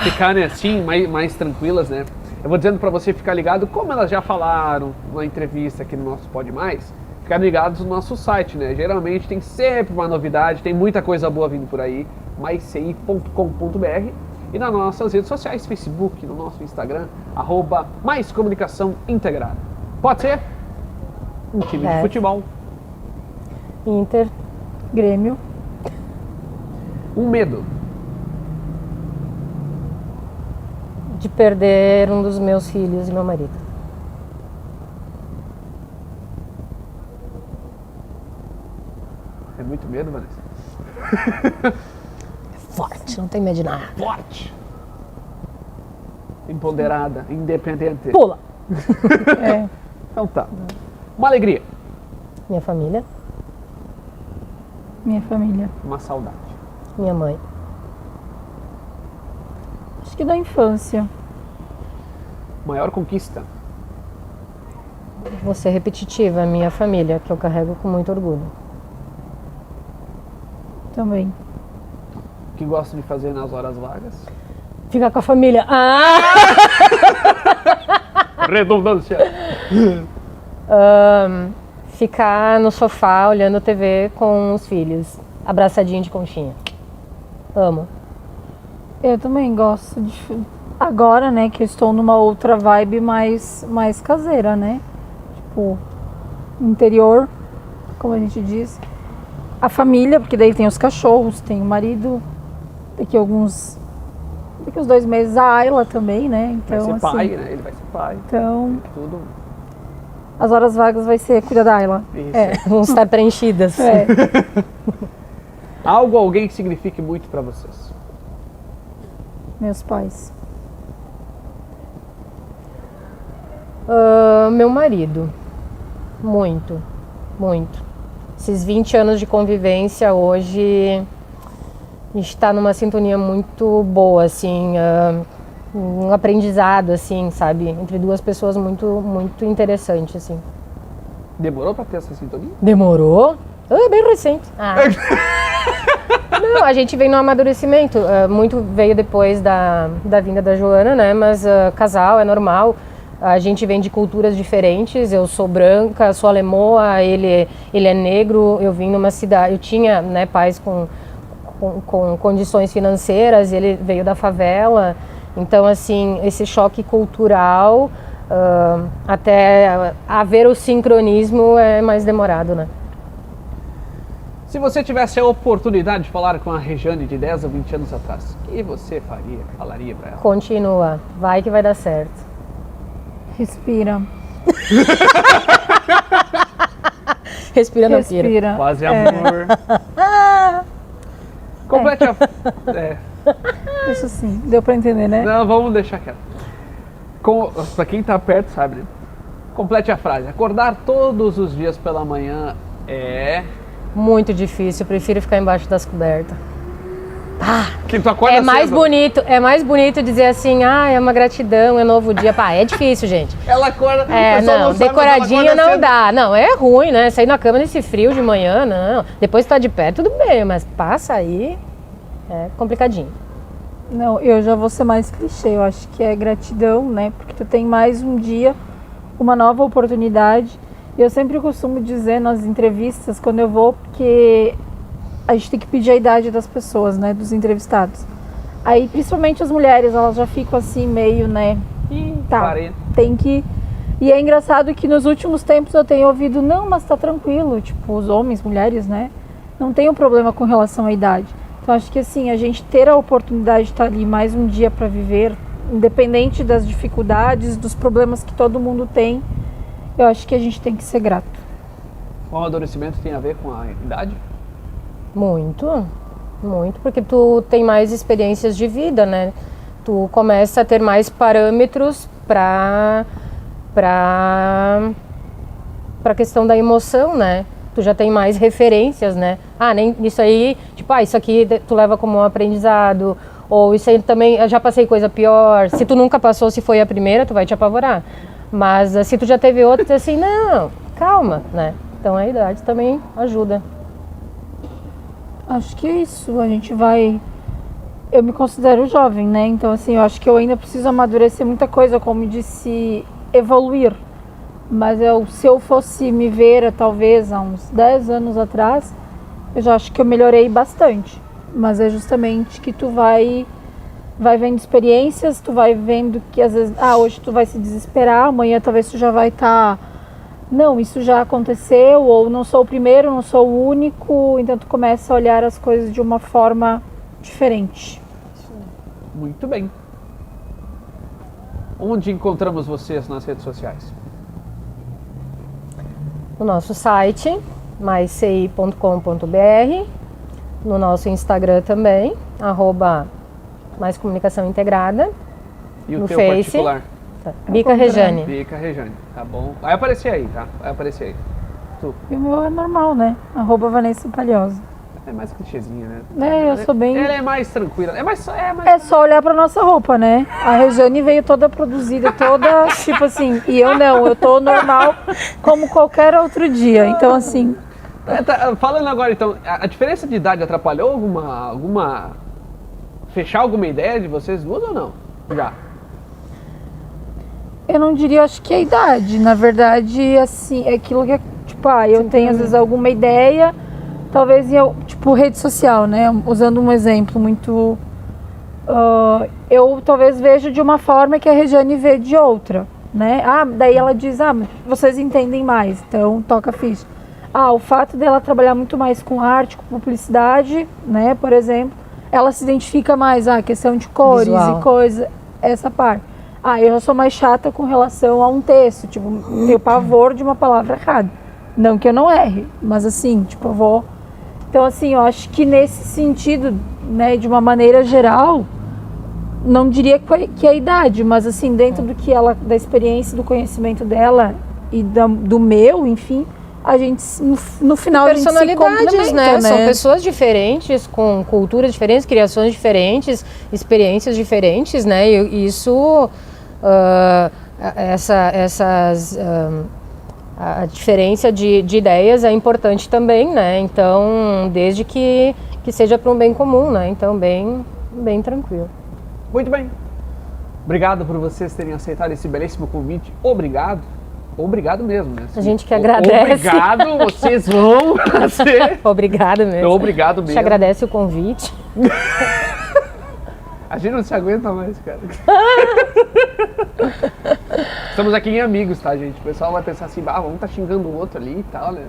ficarem assim, mais tranquilas, né? Eu vou dizendo para você ficar ligado, como elas já falaram na entrevista aqui no nosso Pode Mais, ficar ligados no nosso site, né? Geralmente tem sempre uma novidade, tem muita coisa boa vindo por aí, maisci.com.br e nas nossas redes sociais, Facebook, no nosso Instagram, @maiscomunicaçãointegrada. Pode ser? Um time de futebol. Inter. Grêmio. Um medo. De perder um dos meus filhos e meu marido. É muito medo, Vanessa? Forte, não tem medo de nada. Forte. Empoderada, independente. Pula! É, Então tá. Uma alegria. Minha família, minha família. Uma saudade. minha mãe. Acho que da infância. Maior conquista. Vou ser repetitiva, minha família, que eu carrego com muito orgulho. Também. O que gosta de fazer nas horas vagas. Ficar com a família. Ah! Redundância. Ficar no sofá olhando TV com os filhos, abraçadinho de conchinha. Amo. Eu também gosto de. Agora, né, que eu estou numa outra vibe mais caseira, né? Tipo, interior, como a gente diz. A família, porque daí tem os cachorros, tem o marido. Daqui uns 2 meses a Ayla também, né? Então, Vai ser assim, pai, né? Ele vai ser pai. Então, Tudo. as horas vagas vai ser cuidar da Ayla. Isso. Vão estar preenchidas. É. Algo, alguém que signifique muito pra vocês. Meus pais. Meu marido. Muito, muito. Esses 20 anos de convivência hoje, a gente está numa sintonia muito boa, assim, um aprendizado, assim, sabe? Entre duas pessoas muito, muito interessante, assim. Demorou pra ter essa sintonia? Demorou? Bem recente. Não, a gente vem no amadurecimento. Muito veio depois da vinda da Joana, né? Mas casal é normal. A gente vem de culturas diferentes. Eu sou branca, sou alemoa, ele é negro. Eu vim numa cidade. Eu tinha, né, pais com condições financeiras. Ele veio da favela. Então, assim, esse choque cultural, até haver o sincronismo é mais demorado, né? Se você tivesse a oportunidade de falar com a Rejane de 10 ou 20 anos atrás, o que você falaria pra ela? Continua, vai que vai dar certo. Respira. Respira na pira. Respira. Quase amor. Complete a... Isso sim, deu pra entender, né? Não, vamos deixar quieto. Pra quem tá perto, sabe, né? Complete a frase. Acordar todos os dias pela manhã é... Muito difícil, eu prefiro ficar embaixo das cobertas. Que tu acorda É mais cedo. bonito dizer assim, é uma gratidão, é novo dia. É difícil, gente. Ela acorda... o pessoal Não, sabe, mas ela decoradinho acorda não cedo. dá. Não, é ruim, né? Sair na cama nesse frio de manhã, não. Depois que tá de pé, tudo bem, mas passa aí, é complicadinho. Não, eu já vou ser mais clichê. Eu acho que é gratidão, né? Porque tu tem mais um dia, uma nova oportunidade. E eu sempre costumo dizer nas entrevistas, quando eu vou, que a gente tem que pedir a idade das pessoas, né? Dos entrevistados. Aí, principalmente as mulheres, elas já ficam assim, meio, né? Tá, 40. tem que... E é engraçado que nos últimos tempos eu tenho ouvido, não, mas tá tranquilo. Tipo, os homens, mulheres, né? Não tem um problema com relação à idade. Então, acho que assim, a gente ter a oportunidade de estar ali mais um dia para viver, independente das dificuldades, dos problemas que todo mundo tem, eu acho que a gente tem que ser grato. O amadurecimento tem a ver com a idade? Muito, muito, porque tu tem mais experiências de vida, né? Tu começa a ter mais parâmetros para a questão da emoção, né? Tu já tem mais referências, né? Nem isso aí, tipo, isso aqui tu leva como um aprendizado, ou isso aí também, eu já passei coisa pior. Se tu nunca passou, se foi a primeira, tu vai te apavorar. Mas se tu já teve outra, assim, não, calma, né? Então a idade também ajuda. Acho que é isso, a gente vai... Eu me considero jovem, né? Então, assim, eu acho que eu ainda preciso amadurecer muita coisa, como disse, evoluir. Mas se eu fosse me ver, talvez, há uns 10 anos atrás, eu já acho que eu melhorei bastante. Mas é justamente que tu vai vendo experiências, tu vai vendo que às vezes, hoje tu vai se desesperar, amanhã talvez tu já vai estar... Não, isso já aconteceu, ou não sou o primeiro, não sou o único, então tu começa a olhar as coisas de uma forma diferente. Muito bem. Onde encontramos vocês nas redes sociais? No nosso site, maisci.com.br, no nosso Instagram também, @maiscomunicaçãointegrada, E o no teu Face. particular? Bica Rejane. Bica Rejane, tá bom? Vai aparecer aí, tá? Vai aparecer aí. Tu? E o meu é normal, né? @Vanessa Palhosa. É mais clichêzinha, né? Eu sou bem... Ela é mais tranquila. É só olhar pra nossa roupa, né? A Rejane veio toda produzida, toda tipo assim, e eu não, eu tô normal como qualquer outro dia. Então, assim, Falando agora, então, a diferença de idade atrapalhou fechar alguma ideia de vocês duas ou não? Já. eu não diria, acho que é a idade. Na verdade, assim, é aquilo que é, tipo, eu tenho às vezes alguma ideia, talvez tipo, rede social, né? Usando um exemplo muito... eu talvez vejo de uma forma que a Rejane vê de outra, né? Daí ela diz, vocês entendem mais, então toca a ficha. O fato dela trabalhar muito mais com arte, com publicidade, né, por exemplo, ela se identifica mais, a questão de cores Visual. e coisa, essa parte. Eu já sou mais chata com relação a um texto, tipo, tenho pavor de uma palavra errada. Não que eu não erre, mas assim, tipo, eu vou... Então, assim, eu acho que nesse sentido, né, de uma maneira geral, não diria que é a idade, mas assim, dentro do que ela, da experiência, do conhecimento dela e do meu, enfim, a gente, no final, a gente se Personalidades, complementa, né? São pessoas diferentes, com culturas diferentes, criações diferentes, experiências diferentes, né? E isso, a diferença de ideias é importante também, né? Então, desde que seja para um bem comum, né? Então, bem tranquilo. Muito bem. Obrigado por vocês terem aceitado esse belíssimo convite. Obrigado. Obrigado mesmo, né? A gente que agradece. Obrigado, vocês vão ser... Obrigada mesmo. Obrigado A gente mesmo. agradece o convite. A gente não se aguenta mais, cara. Estamos aqui em amigos, tá, gente? O pessoal vai pensar assim, vamos estar xingando o outro ali e tal, né?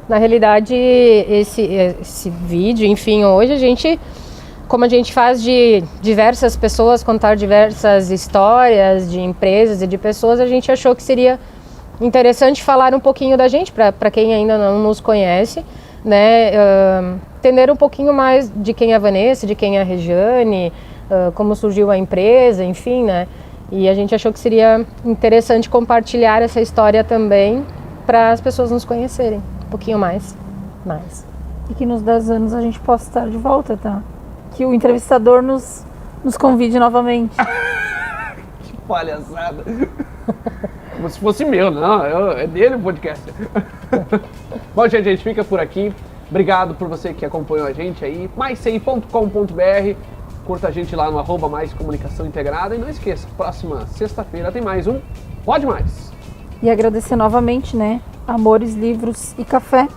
Na realidade, esse vídeo, enfim, hoje como a gente faz de diversas pessoas contar diversas histórias de empresas e de pessoas, a gente achou que seria interessante falar um pouquinho da gente, para quem ainda não nos conhece, né? Entender um pouquinho mais de quem é a Vanessa, de quem é a Rejane, como surgiu a empresa, enfim, né? E a gente achou que seria interessante compartilhar essa história também para as pessoas nos conhecerem um pouquinho mais. E que nos 10 anos a gente possa estar de volta, tá? Que o entrevistador nos convide novamente. Que palhaçada. Como se fosse meu, não. É dele o podcast. Bom, gente, a gente fica por aqui. Obrigado por você que acompanhou a gente aí. maisci.com.br. Curta a gente lá no @maiscomunicaçãointegrada. E não esqueça, próxima sexta-feira tem mais um Pode Mais. E agradecer novamente, né? Amores, Livros e Café,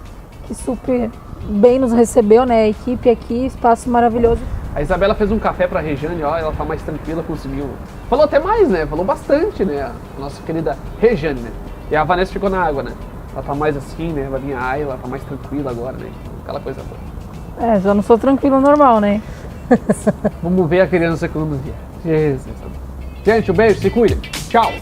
que super bem nos recebeu, né? A equipe aqui, espaço maravilhoso. A Isabela fez um café pra Rejane, ó, ela tá mais tranquila, conseguiu. Falou até mais, né? Falou bastante, né? A nossa querida Rejane, né? E a Vanessa ficou na água, né? Ela tá mais assim, né? Vai vir a Ayla, ela tá mais tranquila agora, né? Aquela coisa toda. Já não sou tranquilo normal, né? Vamos ver a criança quando vier. Jesus. Gente, um beijo, se cuida. Tchau.